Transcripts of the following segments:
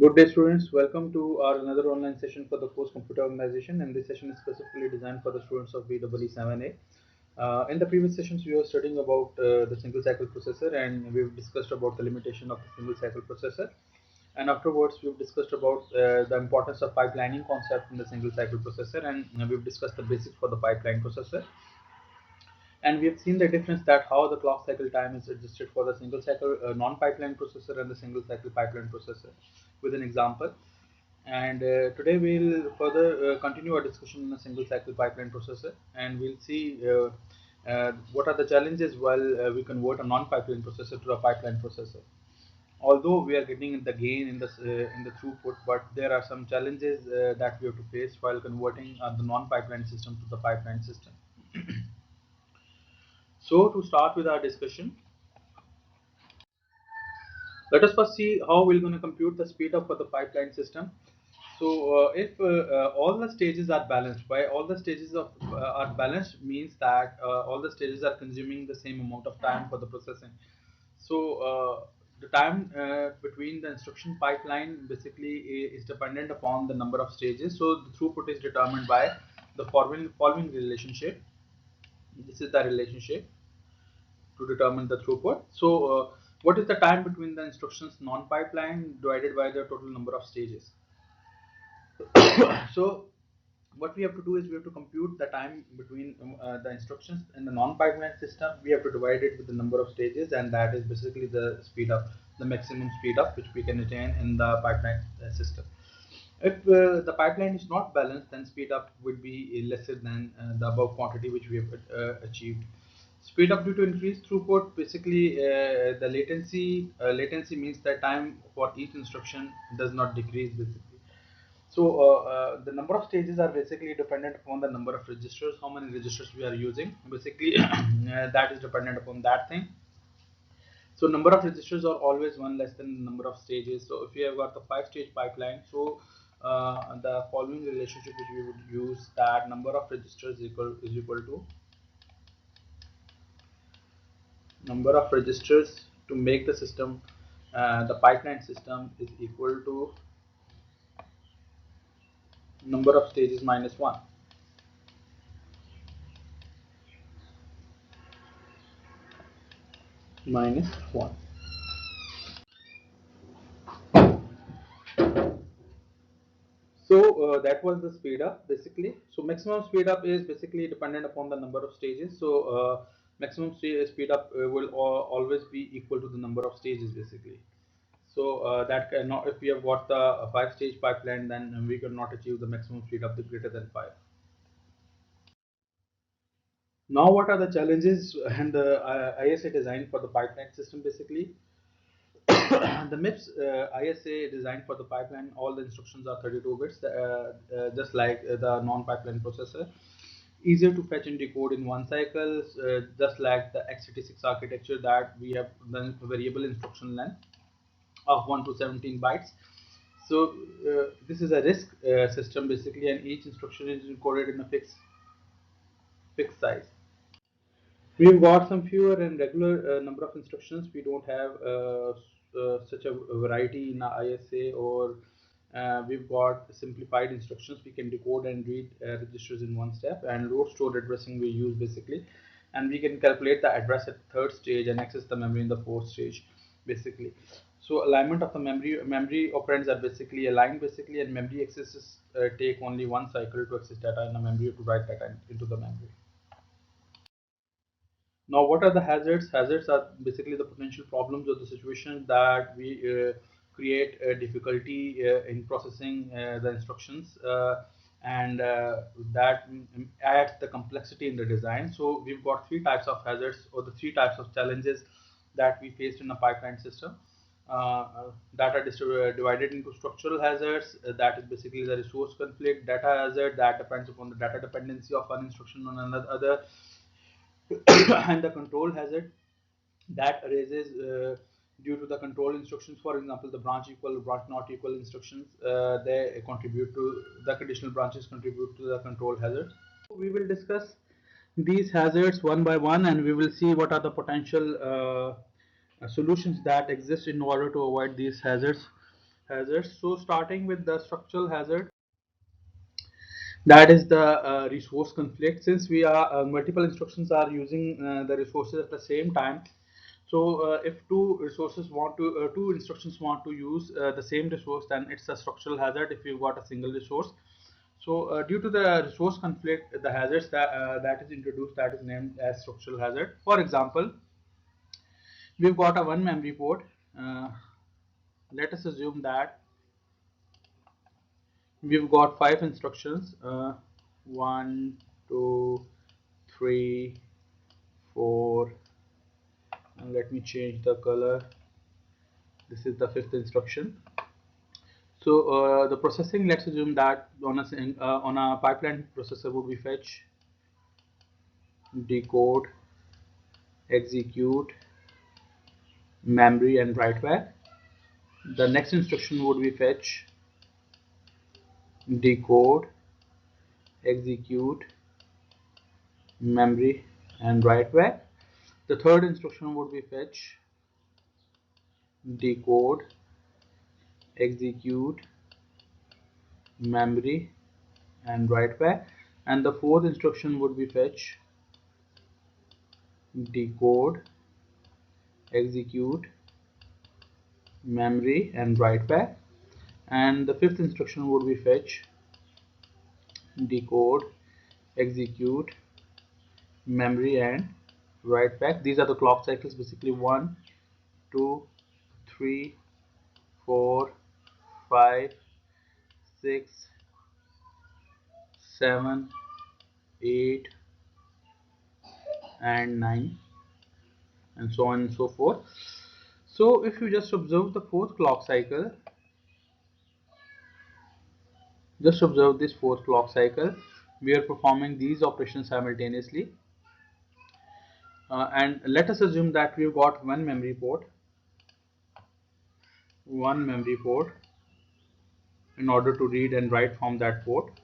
Good day, students. Welcome to our another online session for the course Computer Organization, and this session is specifically designed for the students of BEE7A. In the previous sessions, we were studying about the single cycle processor, and we've discussed about the limitation of the single cycle processor. And afterwards, we've discussed about the importance of pipelining concept in the single cycle processor, and we've discussed the basics for the pipeline processor. And we have seen the difference that how the clock cycle time is adjusted for the single cycle non-pipeline processor and the single cycle pipeline processor with an example. And today we'll further continue our discussion on a single cycle pipeline processor, and we'll see what are the challenges while we convert a non-pipeline processor to a pipeline processor. Although we are getting the gain in the throughput, but there are some challenges that we have to face while converting the non-pipeline system to the pipeline system. So to start with our discussion, let us first see how we're going to compute the speed up for the pipeline system. So if all the stages are balanced, by all the stages are balanced means that all the stages are consuming the same amount of time for the processing. So the time between the instruction pipeline basically is dependent upon the number of stages. So the throughput is determined by the following relationship. This is the relationship to determine the throughput. So, what is the time between the instructions non-pipeline divided by the total number of stages? So, what we have to do is we have to compute the time between the instructions in the non-pipeline system. We have to divide it with the number of stages, and that is basically the speed up, the maximum speed up which we can attain in the pipeline system. If the pipeline is not balanced, then speed up would be lesser than the above quantity which we have achieved. Speed up due to increased throughput. Basically, the latency means that time for each instruction does not decrease. Basically, so the number of stages are basically dependent upon the number of registers, how many registers we are using. Basically, that is dependent upon that thing. So number of registers are always one less than the number of stages. So if you have got the 5-stage pipeline, so the following relationship which we would use, that number of registers is equal to number of registers to make the system, the pipeline system is equal to number of stages minus 1. Minus 1. So that was the speed up basically. So maximum speed up is basically dependent upon the number of stages. So maximum speed up will always be equal to the number of stages basically. So that cannot, if we have got the 5-stage pipeline, then we cannot achieve the maximum speed up the greater than 5. Now, what are the challenges and the ISA design for the pipeline system basically? The MIPS ISA designed for the pipeline, all the instructions are 32 bits, just like the non-pipeline processor. Easier to fetch and decode in one cycle, just like the x86 architecture that we have the variable instruction length of 1 to 17 bytes. So this is a RISC system basically, and each instruction is encoded in a fixed size. We've got some fewer and regular number of instructions. We don't have such a variety in our ISA, or we've got simplified instructions. We can decode and read registers in one step, and load store addressing we use basically, and we can calculate the address at third stage and access the memory in the fourth stage basically. So alignment of the memory operands are basically aligned basically, and memory accesses take only one cycle to access data in the memory to write data into the memory. Now, what are the hazards? Hazards are basically the potential problems or the situation that we create a difficulty in processing the instructions, and that adds the complexity in the design. So we've got three types of hazards, or the three types of challenges that we faced in a pipeline system. That are divided into structural hazards, that is basically the resource conflict; data hazard, that depends upon the data dependency of one instruction on another; and the control hazard that arises due to the control instructions. For example, the branch equal, branch not equal instructions, they contribute to the conditional branches contribute to the control hazard. We will discuss these hazards one by one, and we will see what are the potential solutions that exist in order to avoid these hazards. hazards. So starting with the structural hazard, that is the resource conflict. Since we are multiple instructions are using the resources at the same time, so if two instructions want to use the same resource, then it's a structural hazard if you've got a single resource. So due to the resource conflict, the hazards that is introduced, that is named as structural hazard. For example, we've got a one memory port. uh, let us assume that we've got five instructions, one, two, three, four, and let me change the color. This is the fifth instruction. So the processing, let's assume that on a pipeline processor would be fetch, decode, execute, memory, and write back. The next instruction would be fetch, decode, execute, memory, and write back. The third instruction would be fetch, decode, execute, memory, and write back. And the fourth instruction would be fetch, decode, execute, memory, and write back. And the fifth instruction would be fetch, decode, execute, memory, and write back. These are the clock cycles, basically 1, 2, 3, 4, 5, 6, 7, 8, and 9, and so on and so forth. So if you just observe the fourth clock cycle, just observe this fourth clock cycle, we are performing these operations simultaneously. And let us assume that we've got one memory port in order to read and write from that port.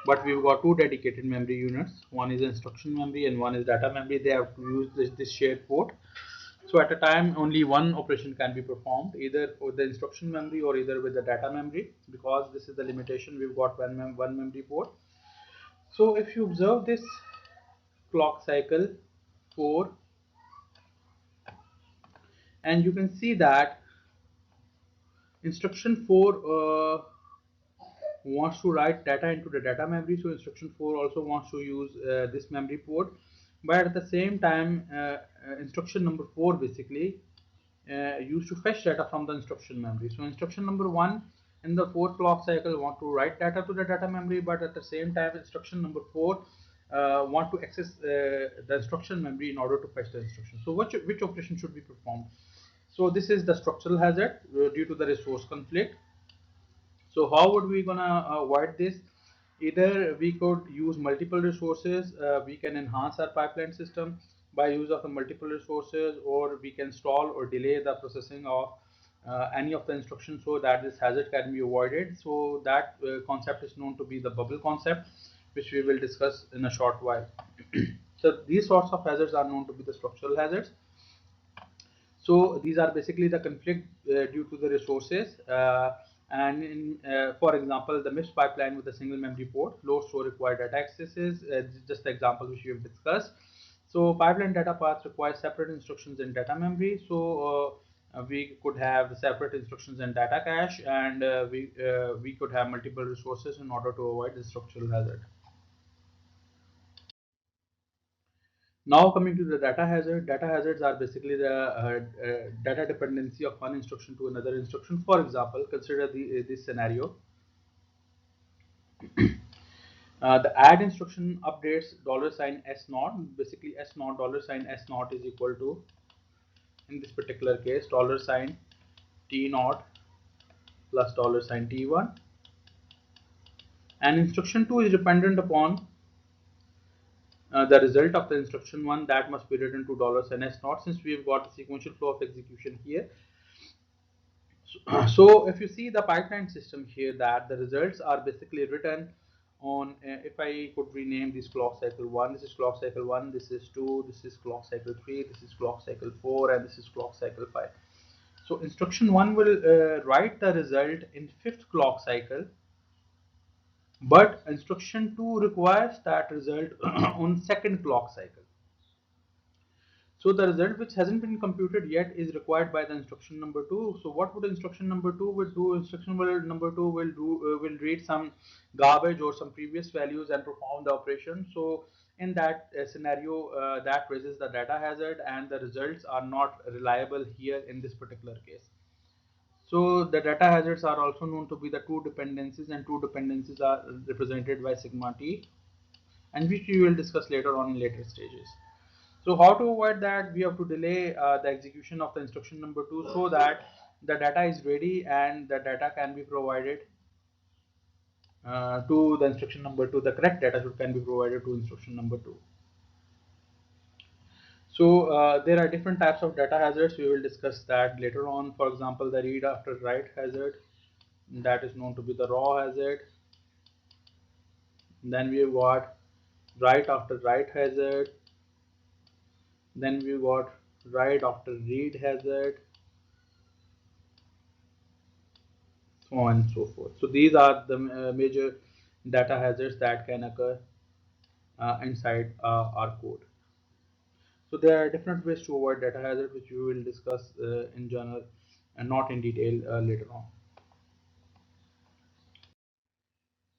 But we've got two dedicated memory units. One is instruction memory and one is data memory. They have to use this shared port. So at a time, only one operation can be performed, either with the instruction memory or either with the data memory, because this is the limitation. We've got one memory port. So if you observe this clock cycle 4, and you can see that instruction 4 wants to write data into the data memory. So instruction 4 also wants to use this memory port, but at the same time instruction number 4 basically used to fetch data from the instruction memory. So instruction number 1 in the fourth clock cycle want to write data to the data memory, but at the same time instruction number 4 want to access the instruction memory in order to fetch the instruction. So which operation should be performed? So this is the structural hazard due to the resource conflict. So how would we gonna avoid this? Either we could use multiple resources, we can enhance our pipeline system by use of the multiple resources, or we can stall or delay the processing of any of the instructions so that this hazard can be avoided. So that concept is known to be the bubble concept, which we will discuss in a short while. So these sorts of hazards are known to be the structural hazards. So these are basically the conflict due to the resources. And for example, the MIPS pipeline with a single memory port, load store required data accesses, just the example which we have discussed. So pipeline data paths require separate instructions in data memory. So we could have the separate instructions in data cache, and we could have multiple resources in order to avoid the structural hazard. Now coming to the data hazard, data hazards are basically the data dependency of one instruction to another instruction. For example, consider this scenario. The add instruction updates $s naught. Basically, s naught $s naught is equal to, in this particular case, $t naught plus $t1. And instruction 2 is dependent upon the result of the instruction 1 that must be written to $s naught, since we've got a sequential flow of execution here. So if you see the pipeline system here, that the results are basically written on, if I could rename this clock cycle 1, this is clock cycle 1, this is 2, this is clock cycle 3, this is clock cycle 4, and this is clock cycle 5. So instruction 1 will write the result in 5th clock cycle, but instruction 2 requires that result on 2nd clock cycle. So the result which hasn't been computed yet is required by the instruction number 2. So what would instruction number 2 will do? Number 2 will read some garbage or some previous values and perform the operation. So in that scenario, that raises the data hazard, and the results are not reliable here in this particular case. So the data hazards are also known to be the two dependencies, and two dependencies are represented by sigma t, and which we will discuss later on in later stages. So how to avoid that? We have to delay the execution of the instruction number 2 so that the data is ready and the data can be provided to the instruction number 2. The correct data should can be provided to instruction number 2. So there are different types of data hazards. We will discuss that later on. For example, the read after write hazard, that is known to be the raw hazard. Then we got write after write hazard. Then we got write after read hazard, so on and so forth. So these are the major data hazards that can occur inside our code. So there are different ways to avoid data hazard, which we will discuss in general and not in detail later on.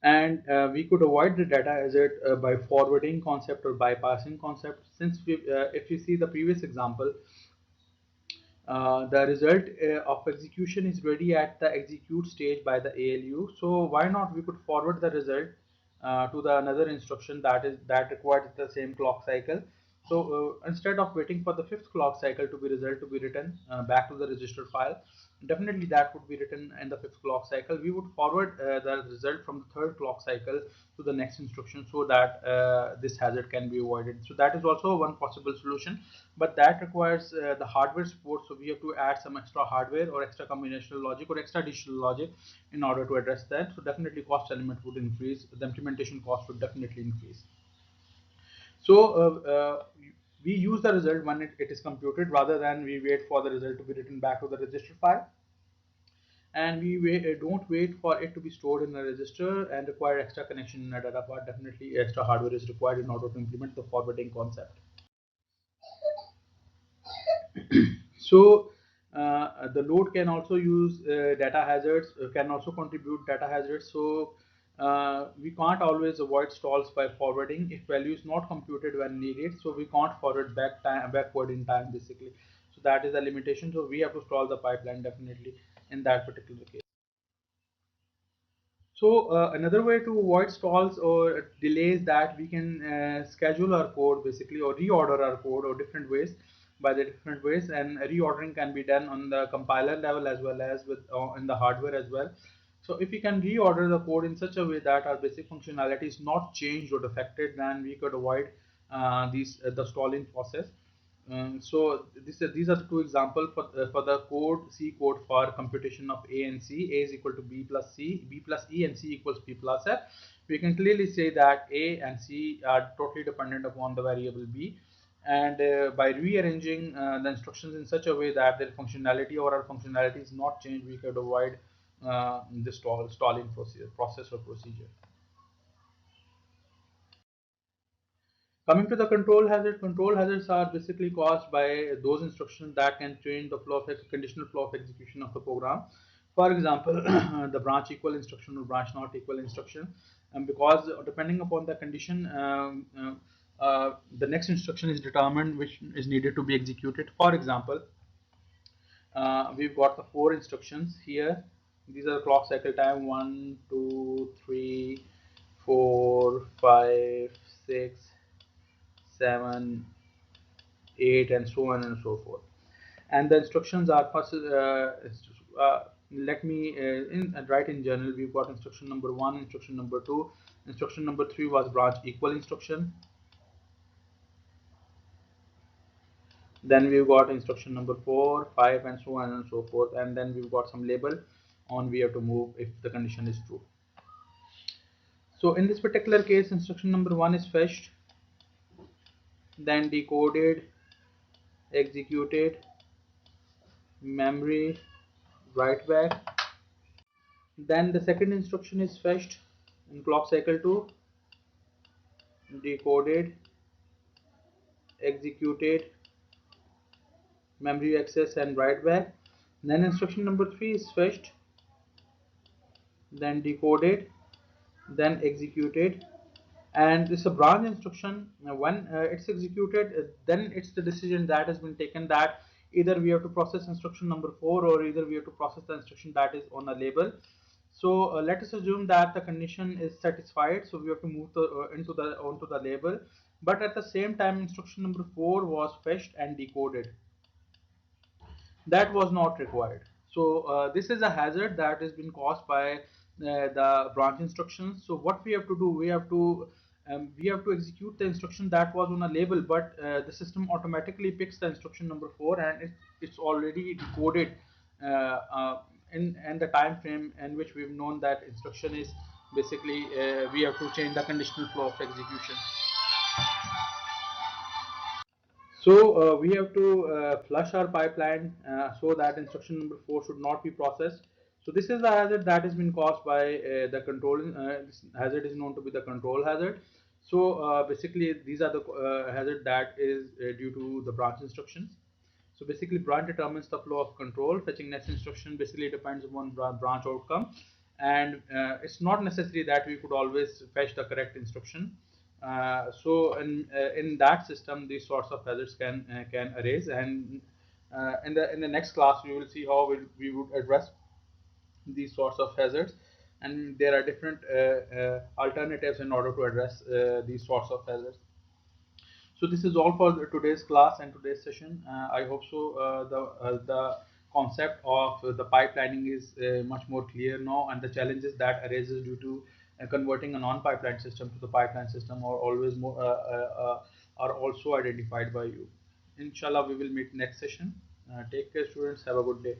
And we could avoid the data hazard by forwarding concept or bypassing concept. Since if you see the previous example, the result of execution is ready at the execute stage by the ALU. So why not we could forward the result to the another instruction that requires the same clock cycle. So instead of waiting for the 5th clock cycle to be result to be written back to the register file, definitely that would be written in the 5th clock cycle. We would forward the result from the 3rd clock cycle to the next instruction so that this hazard can be avoided. So that is also one possible solution, but that requires the hardware support. So we have to add some extra hardware or extra combinational logic or extra digital logic in order to address that. So definitely cost element would increase, the implementation cost would definitely increase. So we use the result when it is computed rather than we wait for the result to be written back to the register file, and we don't wait for it to be stored in a register and require extra connection in a data part. Definitely extra hardware is required in order to implement the forwarding concept. So the load can also use data hazards, can also contribute data hazards. So we can't always avoid stalls by forwarding if value is not computed when needed. So we can't forward backward in time basically. So that is a limitation. So we have to stall the pipeline definitely in that particular case. So another way to avoid stalls or delays that we can schedule our code basically or reorder our code or different ways by the different ways, and reordering can be done on the compiler level as well as with in the hardware as well. So if we can reorder the code in such a way that our basic functionality is not changed or affected, then we could avoid the stalling process. So these are the two examples for the code C code for computation of A and C. A is equal to B plus C, B plus E, and C equals B plus F. We can clearly say that A and C are totally dependent upon the variable B, and by rearranging the instructions in such a way that their functionality or our functionality is not changed, we could avoid the stalling process or procedure. Coming to the control hazards are basically caused by those instructions that can change the conditional flow of execution of the program. For example, the branch equal instruction or branch not equal instruction, and because depending upon the condition, the next instruction is determined which is needed to be executed. For example, we've got the 4 instructions here. These are the clock cycle time 1, 2, 3, 4, 5, 6, 7, 8, and so on and so forth. And the instructions are first. Let me write in general. We've got instruction number 1, instruction number 2, instruction number 3 was branch equal instruction. Then we've got instruction number 4, 5, and so on and so forth. And then we've got some label on we have to move if the condition is true. So in this particular case, instruction number 1 is fetched, then decoded, executed, memory write back. Then the second instruction is fetched in clock cycle 2, decoded, executed, memory access and write back. Then instruction number 3 is fetched, then decoded, then executed, and this is a branch instruction. When it's executed, then it's the decision that has been taken that either we have to process instruction number 4 or either we have to process the instruction that is on a label. So let us assume that the condition is satisfied, so we have to move into the onto the label, but at the same time instruction number 4 was fetched and decoded. That was not required. So this is a hazard that has been caused by the branch instructions. So what we have to do, we have to execute the instruction that was on a label, but the system automatically picks the instruction number 4 and it's already decoded uh, in the time frame in which we've known that instruction is. Basically we have to change the conditional flow of execution. So we have to flush our pipeline so that instruction number 4 should not be processed. So this is the hazard that has been caused by the control. This hazard is known to be the control hazard. So basically these are the hazard that is due to the branch instructions. So basically branch determines the flow of control. Fetching next instruction basically depends upon branch outcome, and it's not necessary that we could always fetch the correct instruction. So in that system these sorts of hazards can arise, and in the next class we will see how we would address these sorts of hazards, and there are different alternatives in order to address these sorts of hazards. So this is all for today's class and today's session. I hope so. The concept of the pipelining is much more clear now, and the challenges that arises due to converting a non-pipeline system to the pipeline system are always more are also identified by you. Inshallah, we will meet next session. Take care, students. Have a good day.